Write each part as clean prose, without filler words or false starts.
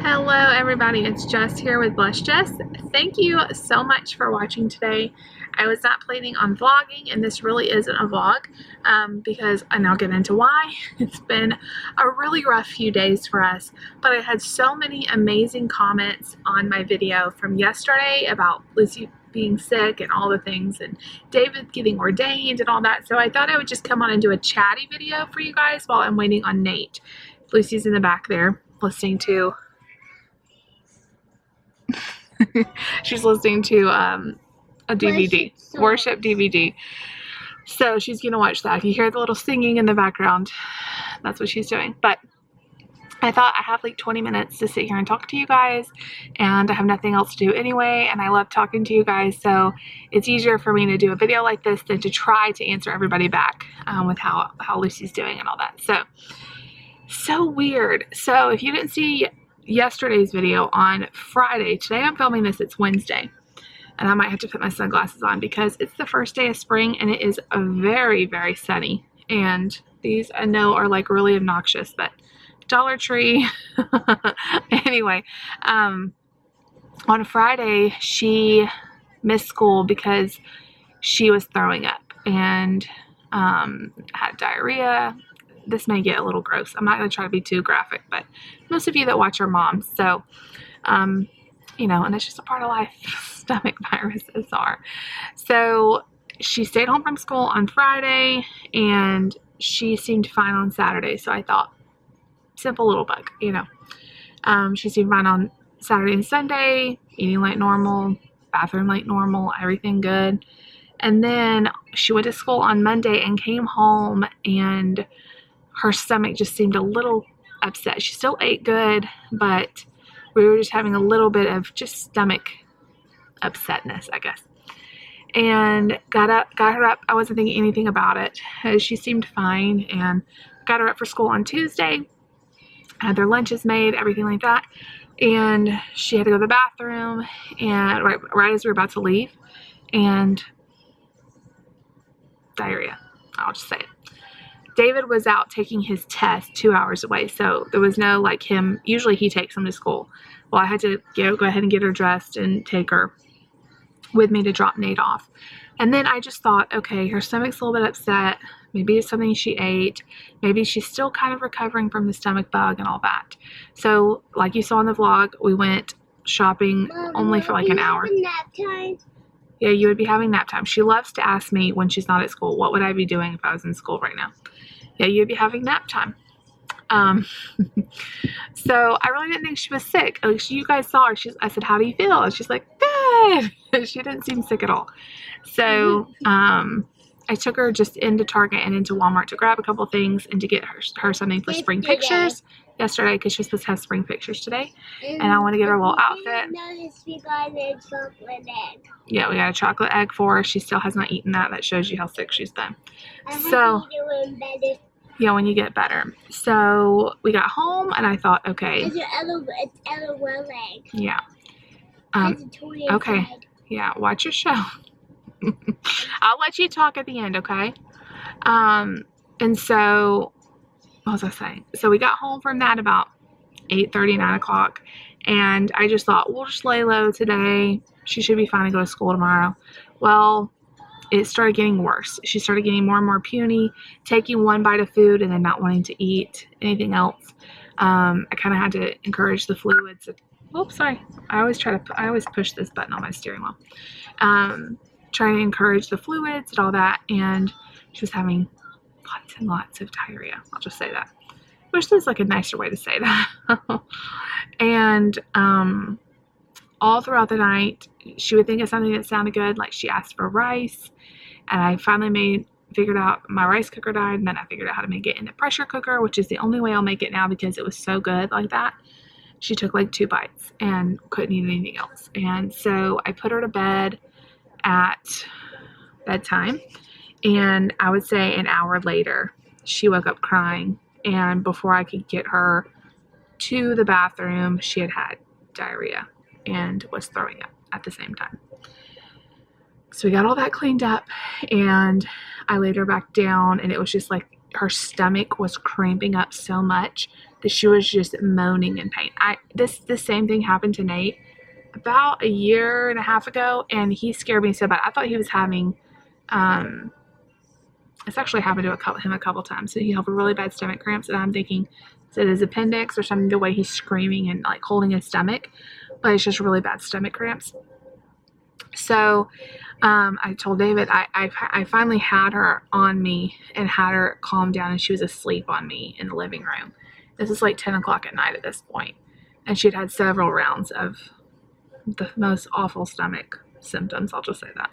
Hello everybody, it's Jess here with Bless Jess. Thank you so much for watching today. I was not planning on vlogging, and this really isn't a vlog because, and I'll get into why. It's been a really rough few days for us, but I had so many amazing comments on my video from yesterday about Lucy being sick and all the things, and David getting ordained and all that, so I thought I would just come on and do a chatty video for you guys while I'm waiting on Nate. Lucy's in the back there listening to she's listening to a DVD, worship DVD. So she's gonna watch that. If you hear the little singing in the background, that's what she's doing. But I thought I have like 20 minutes to sit here and talk to you guys, and I have nothing else to do anyway, and I love talking to you guys, so it's easier for me to do a video like this than to try to answer everybody back with how Lucy's doing and all that. So weird. So if you didn't see yesterday's video on Friday, today I'm filming this, it's Wednesday, and I might have to put my sunglasses on because it's the first day of spring and it is a very, very sunny, and these I know are like really obnoxious, but Dollar Tree. Anyway, on Friday she missed school because she was throwing up and had diarrhea. This may get a little gross. I'm not going to try to be too graphic, but most of you that watch are moms. So, you know, and it's just a part of life. Stomach viruses are. So she stayed home from school on Friday, and she seemed fine on Saturday. So I thought, simple little bug, you know. She seemed fine on Saturday and Sunday, eating like normal, bathroom like normal, everything good. And then she went to school on Monday and came home, and her stomach just seemed a little upset. She still ate good, but we were just having a little bit of just stomach upsetness, I guess. And got her up. I wasn't thinking anything about it. She seemed fine, and got her up for school on Tuesday. Had their lunches made, everything like that. And she had to go to the bathroom, and right as we were about to leave, and diarrhea. I'll just say it. David was out taking his test 2 hours away, so there was no like him. Usually he takes him to school. Well, I had to go ahead and get her dressed and take her with me to drop Nate off. And then I just thought, okay, her stomach's a little bit upset. Maybe it's something she ate. Maybe she's still kind of recovering from the stomach bug and all that. So like you saw in the vlog, we went shopping only for like an hour. Nap time? Yeah, you would be having nap time. She loves to ask me when she's not at school, what would I be doing if I was in school right now? Yeah, you'd be having nap time. So I really didn't think she was sick. Like, you guys saw her. I said, how do you feel? And she's like, good. She didn't seem sick at all. So I took her just into Target and into Walmart to grab a couple things and to get her something for spring pictures yesterday, because she's supposed to have spring pictures today. And I want to get her a little outfit. We got a chocolate egg. Yeah, we got a chocolate egg for her. She still has not eaten that. That shows you how sick she's been. Yeah, when you get better. So we got home, and I thought, okay. It's a LOL egg. Yeah. Okay. Yeah, watch your show. I'll let you talk at the end, okay? And so, what was I saying? So we got home from that about 8:30, 9 o'clock, and I just thought, we'll just lay low today. She should be fine to go to school tomorrow. Well, it started getting worse. She started getting more and more puny, taking one bite of food and then not wanting to eat anything else. I kind of had to encourage the fluids. Oops, sorry. I always push this button on my steering wheel. Trying to encourage the fluids and all that, and she was having lots and lots of diarrhea. I'll just say that. Wish there's like a nicer way to say that. And all throughout the night, she would think of something that sounded good, like she asked for rice, and I finally figured out my rice cooker died, and then I figured out how to make it in the pressure cooker, which is the only way I'll make it now because it was so good like that. She took like 2 bites and couldn't eat anything else, and so I put her to bed at bedtime, and I would say an hour later she woke up crying, and before I could get her to the bathroom, she had had diarrhea and was throwing up at the same time. So we got all that cleaned up, and I laid her back down, and it was just like her stomach was cramping up so much that she was just moaning in pain. The same thing happened to Nate about a year and a half ago, and he scared me so bad. I thought he was having, it's actually happened to him a couple times. So he had really bad stomach cramps, and I'm thinking, is it his appendix or something, the way he's screaming and like holding his stomach? But it's just really bad stomach cramps. So I told David, I finally had her on me and had her calm down, and she was asleep on me in the living room. This is like 10 o'clock at night at this point, and she'd had several rounds of the most awful stomach symptoms, I'll just say that.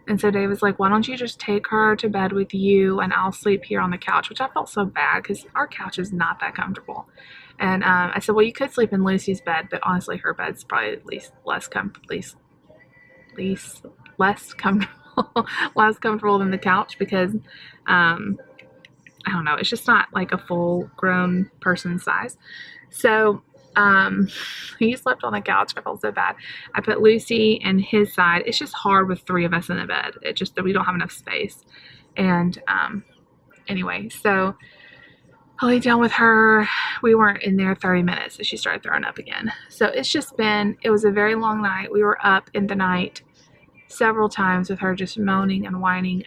And so David's like, why don't you just take her to bed with you and I'll sleep here on the couch, which I felt so bad because our couch is not that comfortable. And I said, well, you could sleep in Lucy's bed, but honestly her bed's probably at least less comfortable less comfortable than the couch, because I don't know, it's just not like a full grown person size. So he slept on the couch. I felt so bad. I put Lucy in his side. It's just hard with 3 of us in the bed. It's just that we don't have enough space. And anyway, so I lay down with her. We weren't in there 30 minutes, so she started throwing up again. So it was a very long night. We were up in the night several times with her just moaning and whining.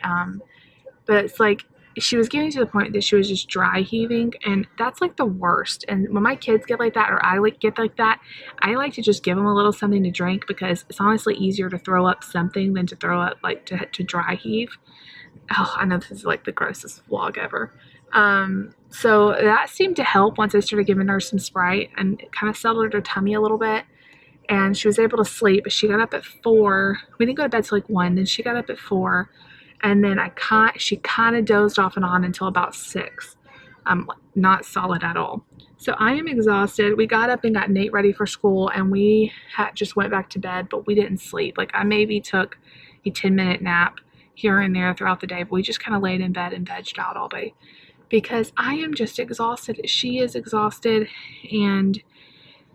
But it's like she was getting to the point that she was just dry heaving, and that's like the worst. And when my kids get like that, or I get like that, I like to just give them a little something to drink, because it's honestly easier to throw up something than to throw up, like to dry heave. Oh, I know this is like the grossest vlog ever. So that seemed to help once I started giving her some Sprite, and it kind of settled her tummy a little bit, and she was able to sleep. But she got up at 4. We didn't go to bed till like 1. Then she got up at 4. And then she kind of dozed off and on until about 6. Not solid at all. So I am exhausted. We got up and got Nate ready for school, and we just went back to bed, but we didn't sleep. Like, I maybe took a 10-minute nap here and there throughout the day, but we just kind of laid in bed and vegged out all day, because I am just exhausted. She is exhausted, and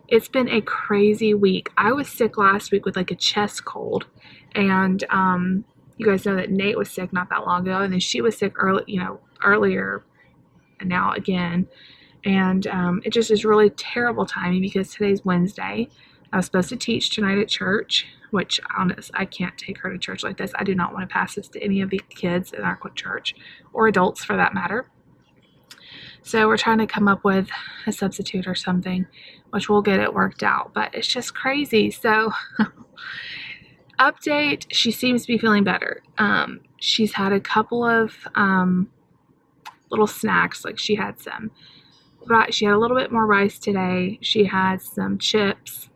it's been a crazy week. I was sick last week with like a chest cold, and you guys know that Nate was sick not that long ago, and then she was sick earlier, and now again. And it just is really terrible timing, because today's Wednesday. I was supposed to teach tonight at church, which I can't take her to church like this. I do not want to pass this to any of the kids in our church, or adults for that matter. So we're trying to come up with a substitute or something, which we'll get it worked out. But it's just crazy. So update, she seems to be feeling better. She's had a couple of little snacks. Like she had a little bit more rice today. She had some chips,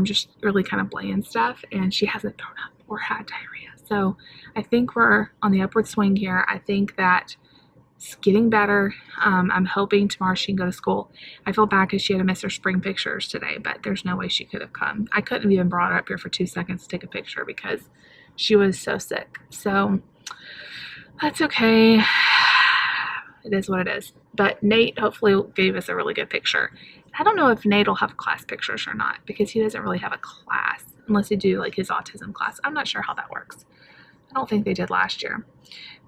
just really kind of bland stuff, and she hasn't thrown up or had diarrhea. So I think we're on the upward swing here. I think that it's getting better. I'm hoping tomorrow she can go to school. I feel bad because she had to miss her spring pictures today, but there's no way she could have come. I couldn't have even brought her up here for 2 seconds to take a picture because she was so sick. So that's okay. It is what it is. But Nate hopefully gave us a really good picture. I don't know if Nate will have class pictures or not, because he doesn't really have a class unless they do like his autism class. I'm not sure how that works. I don't think they did last year.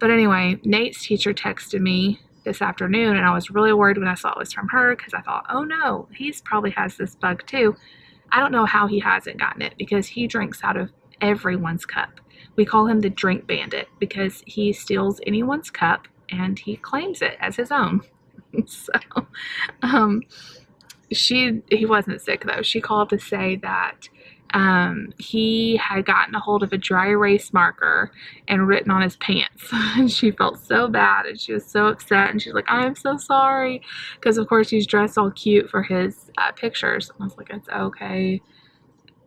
But anyway, Nate's teacher texted me this afternoon, and I was really worried when I saw it was from her, because I thought, oh no, he's probably has this bug too. I don't know how he hasn't gotten it, because he drinks out of everyone's cup. We call him the drink bandit, because he steals anyone's cup and he claims it as his own. So he wasn't sick though. She called to say that he had gotten a hold of a dry erase marker and written on his pants. And she felt so bad, and she was so upset, and she's like, I'm so sorry, because of course he's dressed all cute for his pictures. I was like, it's okay.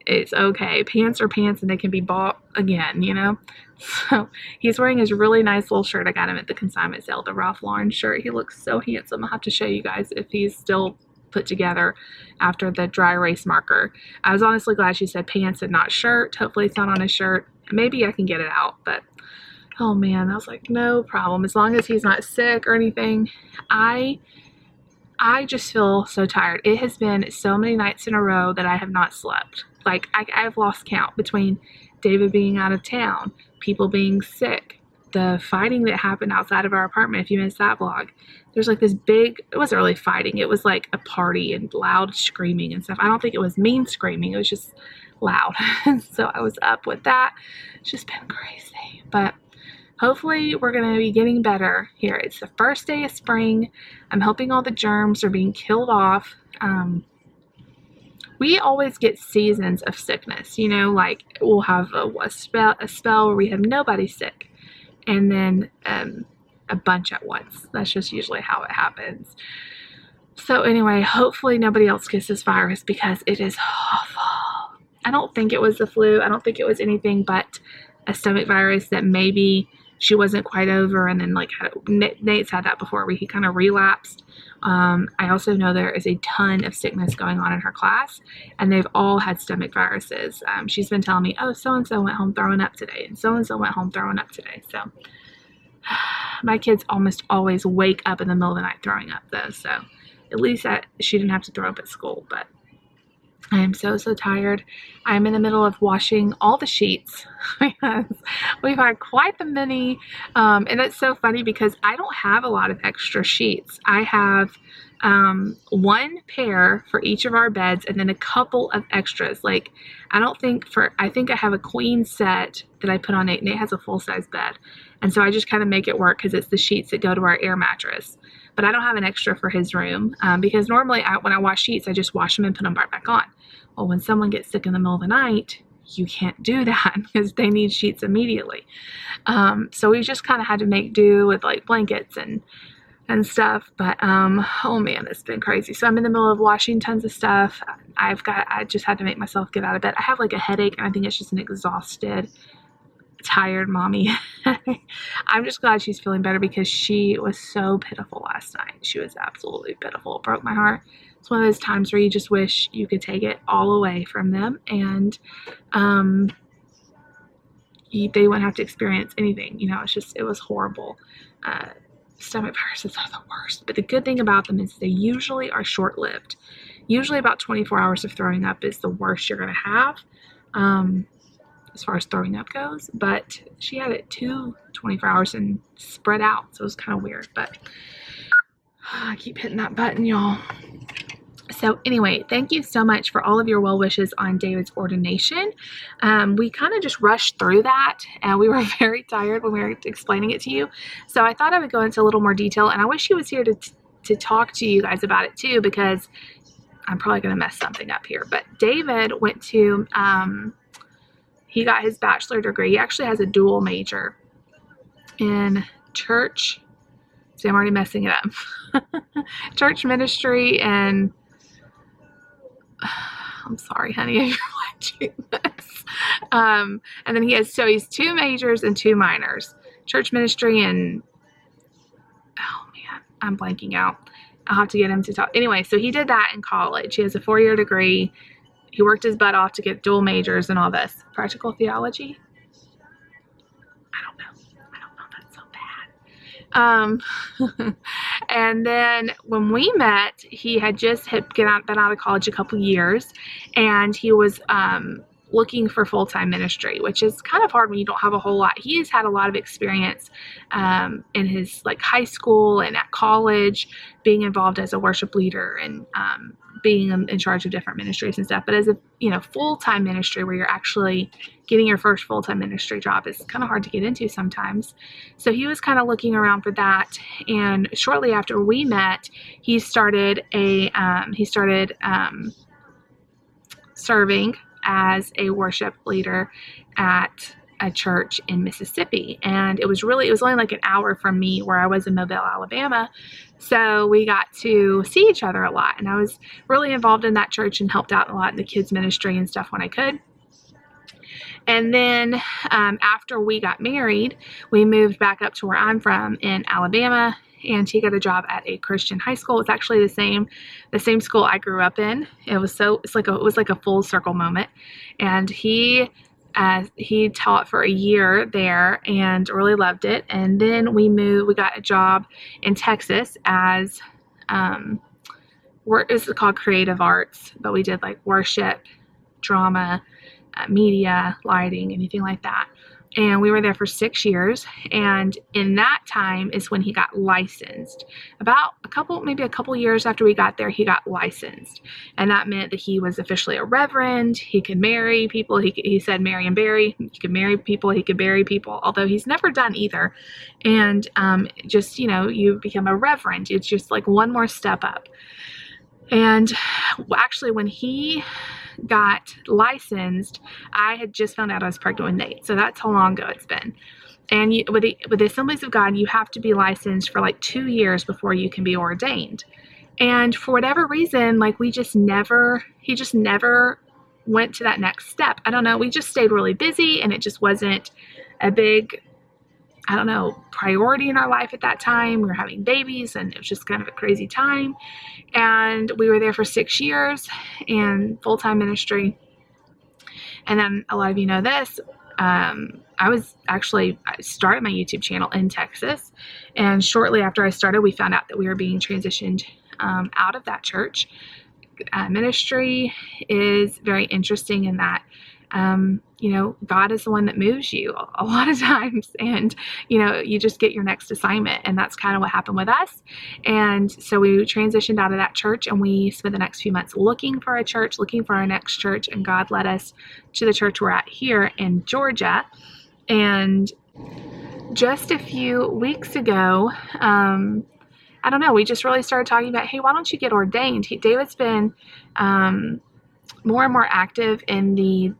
It's okay. Pants are pants, and they can be bought again, you know? So he's wearing his really nice little shirt. I got him at the consignment sale, the Ralph Lauren shirt. He looks so handsome. I'll have to show you guys if he's still put together after the dry erase marker. I was honestly glad she said pants and not shirt. Hopefully it's not on his shirt. Maybe I can get it out, but oh man, I was like, no problem. As long as he's not sick or anything. I just feel so tired. It has been so many nights in a row that I have not slept. Like I've lost count between David being out of town, people being sick, the fighting that happened outside of our apartment, if you missed that vlog, there's like this big, it wasn't really fighting, it was like a party and loud screaming and stuff. I don't think it was mean screaming, it was just loud. So I was up with that. It's just been crazy, but hopefully we're going to be getting better here. It's the first day of spring. I'm hoping all the germs are being killed off. We always get seasons of sickness, you know, like we'll have a spell where we have nobody sick, and then a bunch at once. That's just usually how it happens. So anyway, hopefully nobody else gets this virus because it is awful. I don't think it was the flu. I don't think it was anything but a stomach virus that maybe she wasn't quite over, and then like Nate's had that before where he kind of relapsed. I also know there is a ton of sickness going on in her class, and they've all had stomach viruses. She's been telling me, oh, so-and-so went home throwing up today, and so-and-so went home throwing up today. So my kids almost always wake up in the middle of the night throwing up though, so at least she didn't have to throw up at school. But I am so tired. I'm in the middle of washing all the sheets because we've had quite the many, and it's so funny because I don't have a lot of extra sheets. I have one pair for each of our beds and then a couple of extras. Like I think I have a queen set that I put on Nate. Nate has a full-size bed, and so I just kind of make it work because it's the sheets that go to our air mattress. But I don't have an extra for his room because normally when I wash sheets, I just wash them and put them right back on. Well, when someone gets sick in the middle of the night, you can't do that because they need sheets immediately. So we just kind of had to make do with like blankets and stuff. But oh man, it's been crazy. So I'm in the middle of washing tons of stuff. I just had to make myself get out of bed. I have like a headache, and I think it's just an exhausted, tired mommy. I'm just glad she's feeling better because she was so pitiful last night. She was absolutely pitiful. It broke my heart. It's one of those times where you just wish you could take it all away from them, and they wouldn't have to experience anything. You know, it was horrible. Stomach viruses are the worst, but the good thing about them is they usually are short-lived. Usually about 24 hours of throwing up is the worst you're going to have. As far as throwing up goes, but she had it 24 hours and spread out, so it was kind of weird. But I keep hitting that button, y'all. So anyway, thank you so much for all of your well wishes on David's ordination. We kind of just rushed through that, and we were very tired when we were explaining it to you, so I thought I would go into a little more detail, and I wish he was here to talk to you guys about it too, because I'm probably going to mess something up here. But David went to he got his bachelor degree. He actually has a dual major in church. See, I'm already messing it up. Church ministry and I'm sorry, honey, if you're watching this. And then he's 2 majors and 2 minors. Church ministry and, oh man, I'm blanking out. I'll have to get him to talk. Anyway, so he did that in college. He has a 4-year degree. He worked his butt off to get dual majors and all this. Practical theology? I don't know. That's so bad. And then when we met, he had just been out of college a couple years, and he was looking for full-time ministry, which is kind of hard when you don't have a whole lot. He has had a lot of experience in his like high school and at college, being involved as a worship leader and being in charge of different ministries and stuff. But as a full-time ministry where you're actually getting your first full-time ministry job is kind of hard to get into sometimes. So he was kind of looking around for that, and shortly after we met, he started serving as a worship leader at a church in Mississippi. And it was only like an hour from me where I was in Mobile, Alabama. So we got to see each other a lot, and I was really involved in that church and helped out a lot in the kids ministry and stuff when I could. And then after we got married, we moved back up to where I'm from in Alabama, and he got a job at a Christian high school. It's actually the same school I grew up in. It was like a full circle moment. And he taught for a year there and really loved it. And then we got a job in Texas as it's called creative arts, but we did like worship, drama, media, lighting, anything like that. And we were there for 6 years. And in that time is when he got licensed. About maybe a couple years after we got there, he got licensed. And that meant that he was officially a reverend. He could marry people. He said marry and bury. He could marry people. He could bury people, although he's never done either. And just, you become a reverend. It's just like one more step up. And actually, when he got licensed, I had just found out I was pregnant with Nate. So that's how long ago it's been. And with the Assemblies of God, you have to be licensed for like 2 years before you can be ordained. And for whatever reason, like he just never went to that next step. I don't know. We just stayed really busy, and it just wasn't a big, priority in our life at that time. We were having babies, and it was just kind of a crazy time. And we were there for 6 years in full-time ministry. And then a lot of you know this. I started my YouTube channel in Texas. And shortly after I started, we found out that we were being transitioned out of that church. Ministry is very interesting in that God is the one that moves you a lot of times, and you just get your next assignment, and that's kind of what happened with us. And so we transitioned out of that church, and we spent the next few months looking for a church, looking for our next church, and God led us to the church we're at here in Georgia. And just a few weeks ago, we just really started talking about, hey, why don't you get ordained? David's been more and more active in the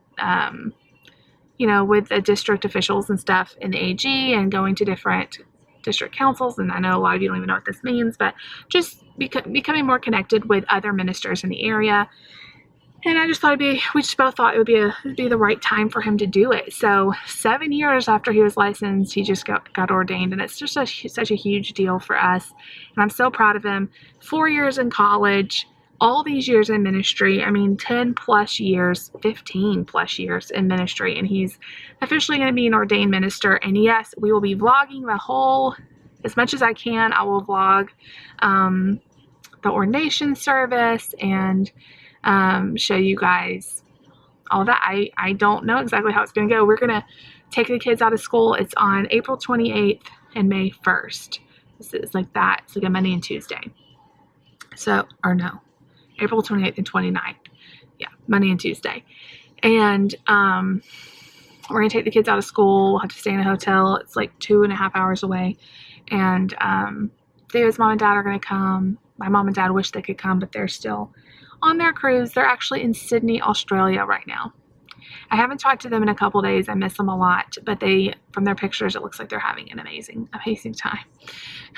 with the district officials and stuff in the AG, and going to different district councils. And I know a lot of you don't even know what this means, but just becoming more connected with other ministers in the area. And I just thought we just both thought it would be the right time for him to do it. So 7 years after he was licensed, he just got ordained, and it's just such a huge deal for us. And I'm so proud of him. 4 years in college, all these years in ministry, 10 plus years, 15 plus years in ministry, and he's officially going to be an ordained minister. And yes, we will be vlogging as much as I can. I will vlog the ordination service and show you guys all that. I don't know exactly how it's going to go. We're going to take the kids out of school. It's on April 28th and May 1st. It's like that. It's like a Monday and Tuesday. April 28th and 29th. Yeah, Monday and Tuesday. And we're going to take the kids out of school. We'll have to stay in a hotel. It's like 2.5 hours away. And David's mom and dad are going to come. My mom and dad wish they could come, but they're still on their cruise. They're actually in Sydney, Australia right now. I haven't talked to them in a couple days. I miss them a lot, but from their pictures, it looks like they're having an amazing time.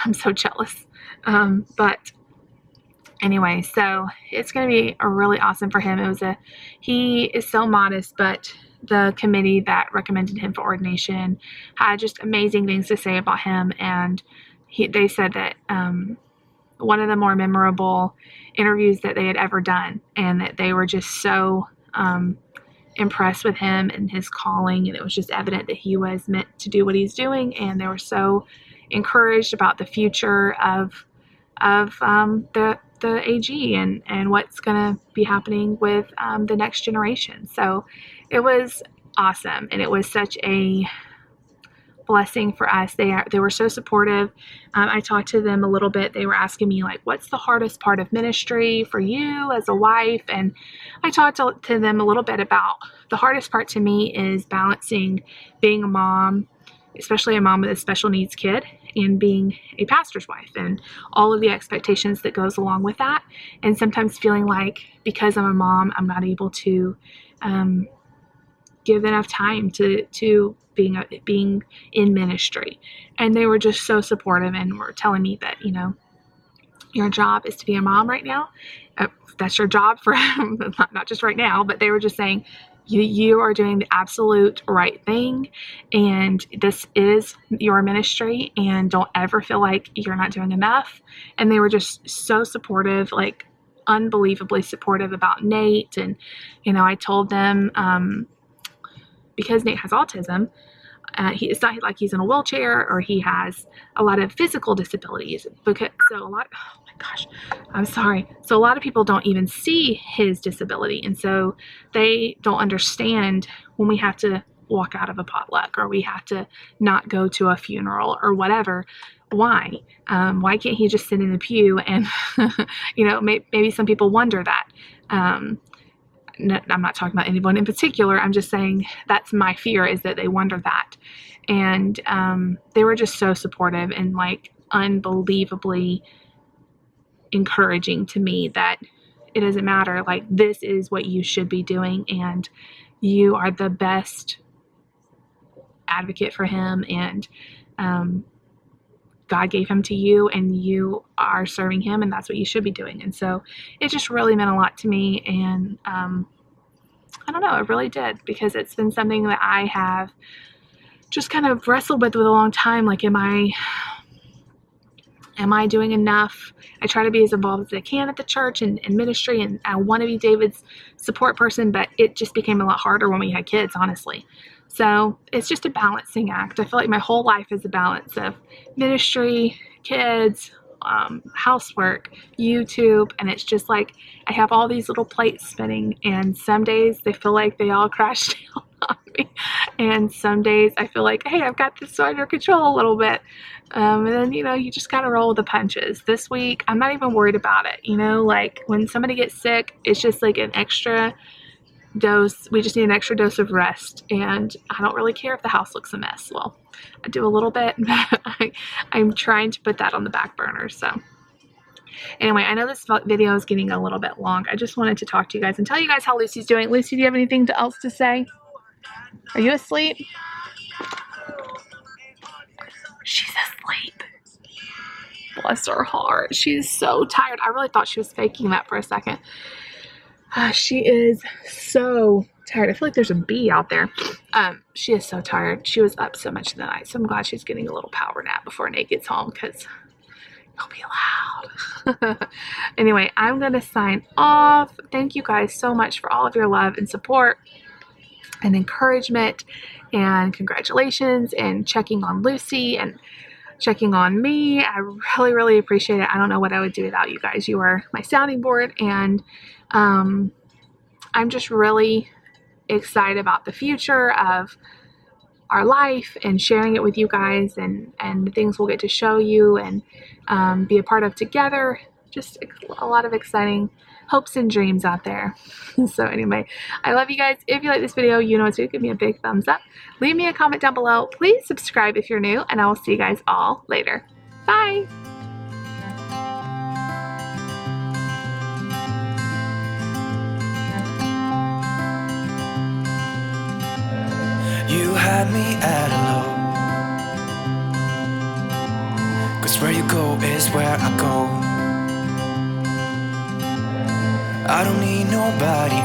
I'm so jealous. But anyway, so it's going to be a really awesome for him. He is so modest, but the committee that recommended him for ordination had just amazing things to say about him. And they said that one of the more memorable interviews that they had ever done, and that they were just so impressed with him and his calling. And it was just evident that he was meant to do what he's doing. And they were so encouraged about the future of the AG and what's going to be happening with the next generation. So it was awesome, and it was such a blessing for us. They were so supportive. I talked to them a little bit. They were asking me, like, what's the hardest part of ministry for you as a wife? And I talked to them a little bit about the hardest part to me is balancing being a mom, especially a mom with a special needs kid, and being a pastor's wife, and all of the expectations that goes along with that. And sometimes feeling like, because I'm a mom, I'm not able to give enough time to being in ministry. And they were just so supportive, and were telling me that, your job is to be a mom right now. That's your job for not just right now, but they were just saying, you are doing the absolute right thing, and this is your ministry, and don't ever feel like you're not doing enough. And they were just so supportive, like unbelievably supportive about Nate. And, I told them, because Nate has autism, it's not like he's in a wheelchair or he has a lot of physical disabilities. So a lot of people don't even see his disability. And so they don't understand when we have to walk out of a potluck, or we have to not go to a funeral or whatever. Why? Why can't he just sit in the pew? And, you know, maybe some people wonder that. I'm not talking about anyone in particular. I'm just saying that's my fear, is that they wonder that. And they were just so supportive and like unbelievably encouraging to me that it doesn't matter. Like, this is what you should be doing, and you are the best advocate for him. And God gave him to you, and you are serving him, and that's what you should be doing. And so it just really meant a lot to me. And I don't know, it really did, because it's been something that I have just kind of wrestled with a long time. Like, am I doing enough? I try to be as involved as I can at the church and ministry, and I want to be David's support person, but it just became a lot harder when we had kids, honestly. So it's just a balancing act. I feel like my whole life is a balance of ministry, kids, housework, YouTube, and it's just like I have all these little plates spinning, and some days they feel like they all crash down on me, and some days I feel like, hey, I've got this under control a little bit. And then, you know, you just gotta roll with the punches. This week, I'm not even worried about it. You know, like when somebody gets sick, it's just like an extra dose. We just need an extra dose of rest, and I don't really care if the house looks a mess. Well, I do a little bit, but I'm trying to put that on the back burner. So anyway, I know this video is getting a little bit long. I just wanted to talk to you guys and tell you guys how Lucy's doing. Lucy, do you have anything else to say? Are you asleep? She's asleep. Bless her heart. She's so tired. I really thought she was faking that for a second. She is so tired. I feel like there's a bee out there. She is so tired. She was up so much in the night, so I'm glad she's getting a little power nap before Nate gets home, because it'll be loud. Anyway, I'm going to sign off. Thank you guys so much for all of your love and support and encouragement, and congratulations, and checking on Lucy and checking on me. I really, really appreciate it. I don't know what I would do without you guys. You are my sounding board, and I'm just really excited about the future of our life and sharing it with you guys, and the things we'll get to show you and be a part of together. Just a lot of exciting hopes and dreams out there. So anyway, I love you guys. If you like this video, you know what to do. Give me a big thumbs up. Leave me a comment down below. Please subscribe if you're new, and I will see you guys all later. Bye. You had me at a low, 'cause where you go is where I go. I don't need nobody